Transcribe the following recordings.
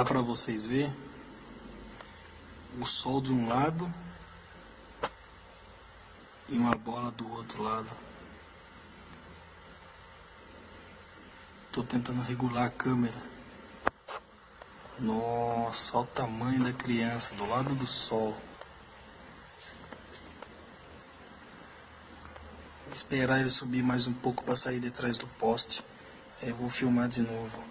Dá para vocês ver o Sol de um lado e uma bola do outro lado. Tô tentando regular a câmera. Nossa, olha o tamanho da criança do lado do Sol. Vou esperar ele subir mais um pouco para sair de trás do poste. Aí eu vou filmar de novo.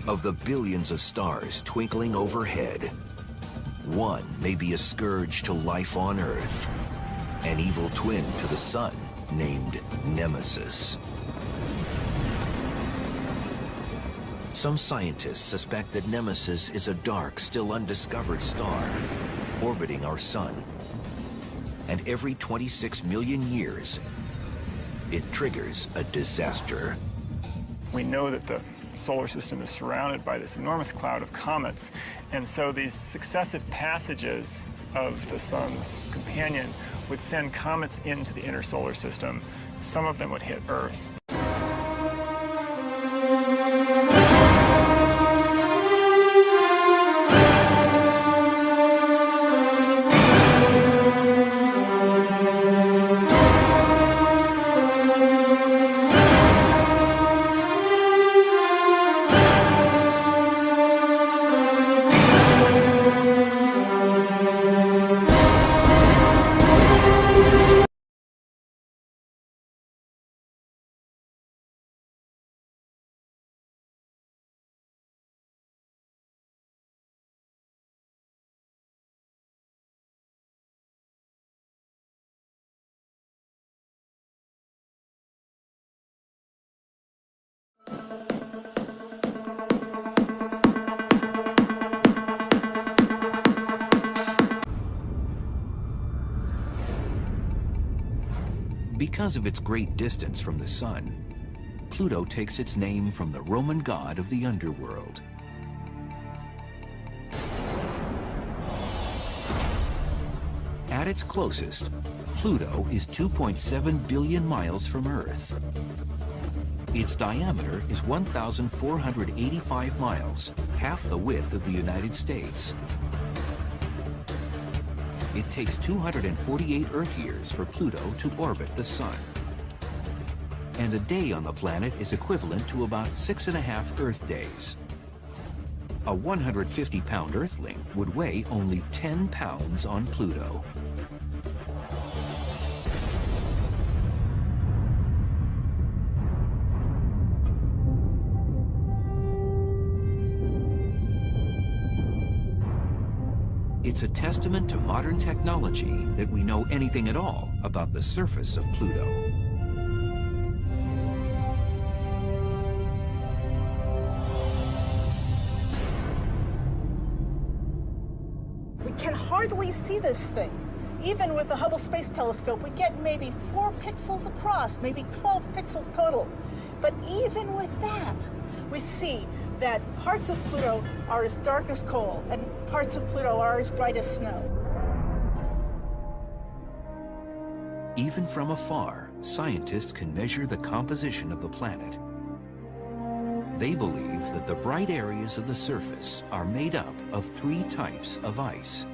Of the billions of stars twinkling overhead, one may be a scourge to life on Earth, an evil twin to the sun named Nemesis. Some scientists suspect that Nemesis is a dark, still undiscovered star orbiting our sun. And every 26 million years, it triggers a disaster. We know that the solar system is surrounded by this enormous cloud of comets, and so these successive passages of the sun's companion would send comets into the inner solar system. Some of them would hit Earth. Because of its great distance from the sun, Pluto takes its name from the Roman god of the underworld. At its closest, Pluto is 2.7 billion miles from Earth. Its diameter is 1,485 miles, half the width of the United States. It takes 248 Earth years for Pluto to orbit the sun. And a day on the planet is equivalent to about 6.5 Earth days. A 150-pound Earthling would weigh only 10 pounds on Pluto. It's a testament to modern technology that we know anything at all about the surface of Pluto. We can hardly see this thing. Even with the Hubble Space Telescope, we get maybe 4 pixels across, maybe 12 pixels total. But even with that, we see that parts of Pluto are as dark as coal and parts of Pluto are as bright as snow. Even from afar, scientists can measure the composition of the planet. They believe that the bright areas of the surface are made up of 3 types of ice.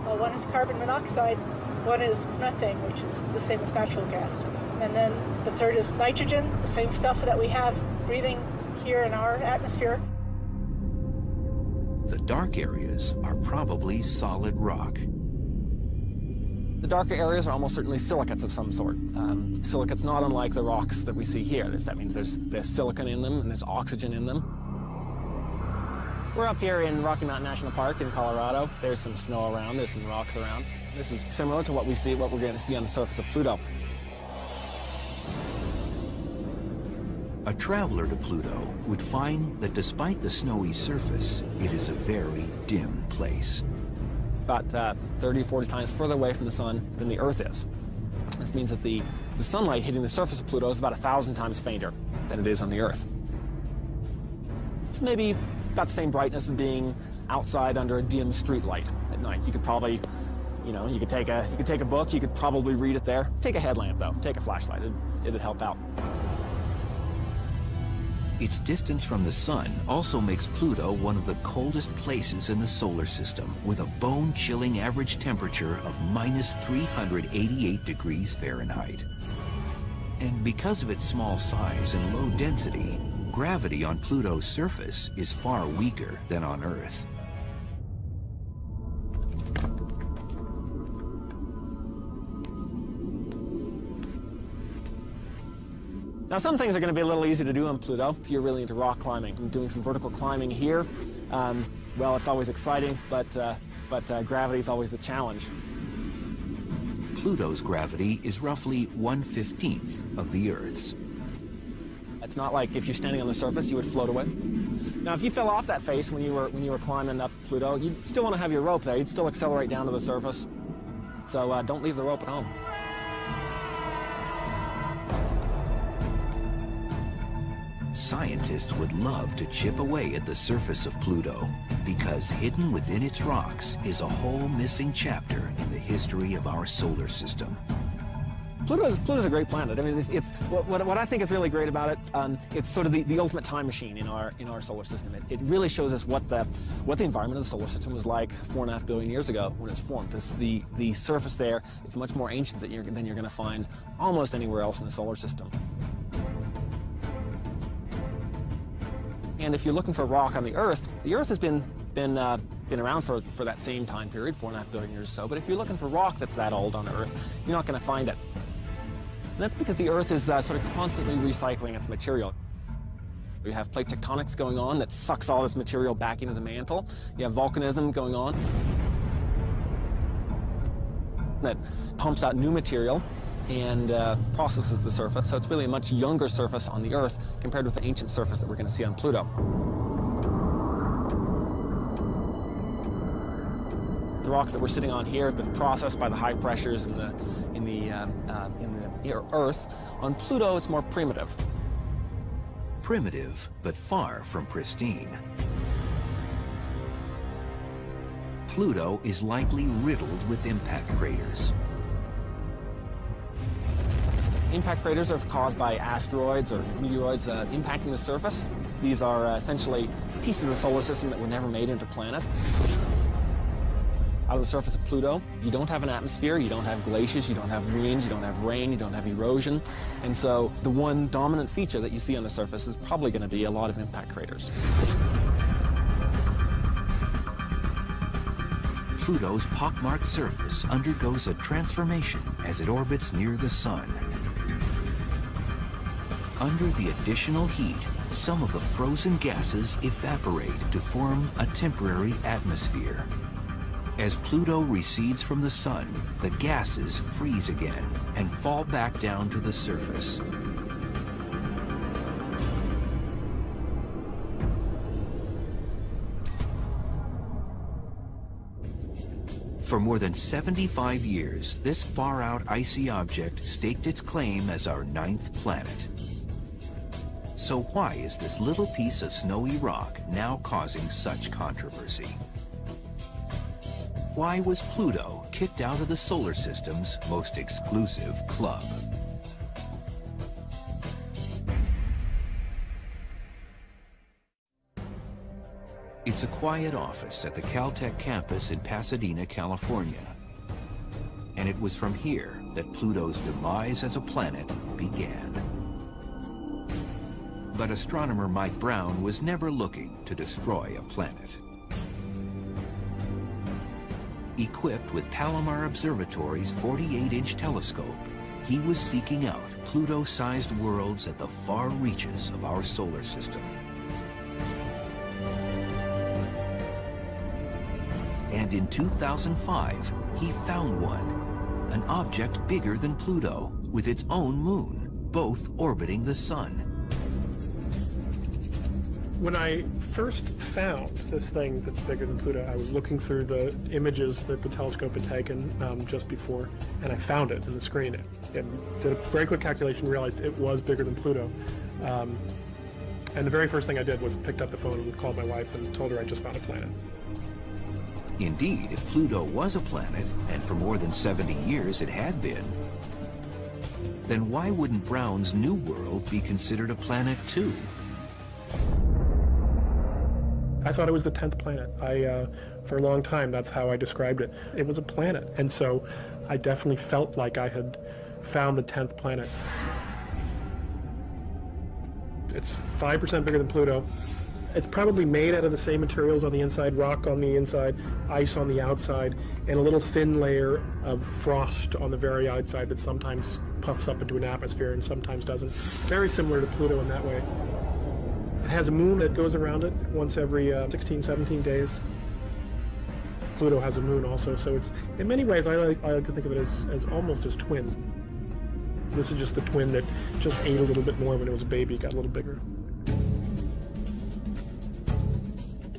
Well, one is carbon monoxide, one is methane, which is the same as natural gas. And then the third is nitrogen, the same stuff that we have breathing here in our atmosphere. The dark areas are probably solid rock. The darker areas are almost certainly silicates of some sort. Silicates not unlike the rocks that we see here. That means there's silicon in them and there's oxygen in them. We're up here in Rocky Mountain National Park in Colorado. There's some snow around, there's some rocks around. This is similar to what we're going to see on the surface of Pluto. A traveler to Pluto would find that despite the snowy surface, it is a very dim place. About 30 or 40 times further away from the sun than the Earth is. This means that the sunlight hitting the surface of Pluto is about 1,000 times fainter than it is on the Earth. It's maybe about the same brightness as being outside under a dim street light at night. You could probably You know, you could take a book, you could probably read it there. Take a headlamp though, take a flashlight, it'd help out. Its distance from the sun also makes Pluto one of the coldest places in the solar system, with a bone-chilling average temperature of -388 degrees Fahrenheit. And because of its small size and low density, gravity on Pluto's surface is far weaker than on Earth. Now, some things are going to be a little easy to do on Pluto if you're really into rock climbing. I'm doing some vertical climbing here. Well, it's always exciting, but gravity is always the challenge. Pluto's gravity is roughly 1/15 of the Earth's. It's not like if you're standing on the surface, you would float away. Now, if you fell off that face when you were climbing up Pluto, you'd still want to have your rope there. You'd still accelerate down to the surface. So don't leave the rope at home. Scientists would love to chip away at the surface of Pluto, because hidden within its rocks is a whole missing chapter in the history of our solar system. Pluto's a great planet. I mean, it's what I think is really great about it. It's sort of the ultimate time machine in our solar system. It really shows us what the environment of the solar system was like 4.5 billion years ago when it's formed. The surface there is much more ancient than you're going to find almost anywhere else in the solar system. And if you're looking for rock on the Earth has been around for that same time period, 4.5 billion years or so. But if you're looking for rock that's that old on Earth, you're not going to find it. And that's because the Earth is sort of constantly recycling its material. You have plate tectonics going on that sucks all this material back into the mantle. You have volcanism going on that pumps out new material and processes the surface. So it's really a much younger surface on the Earth compared with the ancient surface that we're going to see on Pluto. The rocks that we're sitting on here have been processed by the high pressures in the Earth. On Pluto, it's more primitive. Primitive, but far from pristine. Pluto is likely riddled with impact craters. Impact craters are caused by asteroids or meteoroids impacting the surface. These are essentially pieces of the solar system that were never made into planet. Out of the surface of Pluto, you don't have an atmosphere, you don't have glaciers, you don't have winds, you don't have rain, you don't have erosion. And so the one dominant feature that you see on the surface is probably going to be a lot of impact craters. Pluto's pockmarked surface undergoes a transformation as it orbits near the sun. Under the additional heat, some of the frozen gases evaporate to form a temporary atmosphere. As Pluto recedes from the sun, the gases freeze again and fall back down to the surface. For more than 75 years, this far-out icy object staked its claim as our 9th planet. So why is this little piece of snowy rock now causing such controversy? Why was Pluto kicked out of the solar system's most exclusive club? It's a quiet office at the Caltech campus in Pasadena, California. And it was from here that Pluto's demise as a planet began. But astronomer Mike Brown was never looking to destroy a planet. Equipped with Palomar Observatory's 48-inch telescope, he was seeking out Pluto-sized worlds at the far reaches of our solar system. And in 2005, he found one, an object bigger than Pluto, with its own moon, both orbiting the sun. When I first found this thing that's bigger than Pluto, I was looking through the images that the telescope had taken just before, and I found it in the screen. And did a very quick calculation, realized it was bigger than Pluto. And the very first thing I did was picked up the phone and called my wife and told her I just found a planet. Indeed, if Pluto was a planet, and for more than 70 years it had been, then why wouldn't Brown's new world be considered a planet too? I thought it was the 10th planet. For a long time, that's how I described it. It was a planet, and so I definitely felt like I had found the 10th planet. It's 5% bigger than Pluto. It's probably made out of the same materials on the inside, rock on the inside, ice on the outside, and a little thin layer of frost on the very outside that sometimes puffs up into an atmosphere and sometimes doesn't. Very similar to Pluto in that way. It has a moon that goes around it once every 16, 17 days. Pluto has a moon also, so it's, in many ways, I like to think of it as almost as twins. This is just the twin that just ate a little bit more when it was a baby, got a little bigger.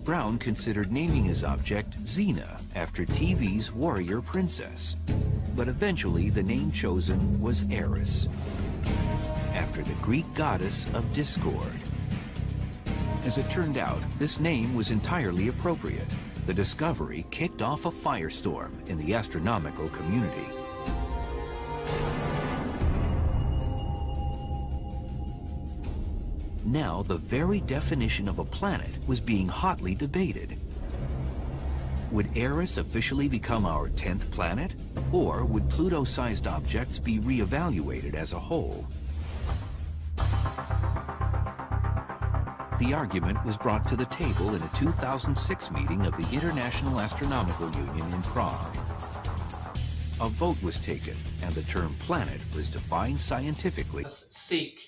Brown considered naming his object Xena after TV's warrior princess, but eventually the name chosen was Eris, after the Greek goddess of discord. As it turned out, this name was entirely appropriate. The discovery kicked off a firestorm in the astronomical community. Now, the very definition of a planet was being hotly debated. Would Eris officially become our 10th planet, or would Pluto-sized objects be reevaluated as a whole? The argument was brought to the table in a 2006 meeting of the International Astronomical Union in Prague. A vote was taken, and the term planet was defined scientifically. Seek.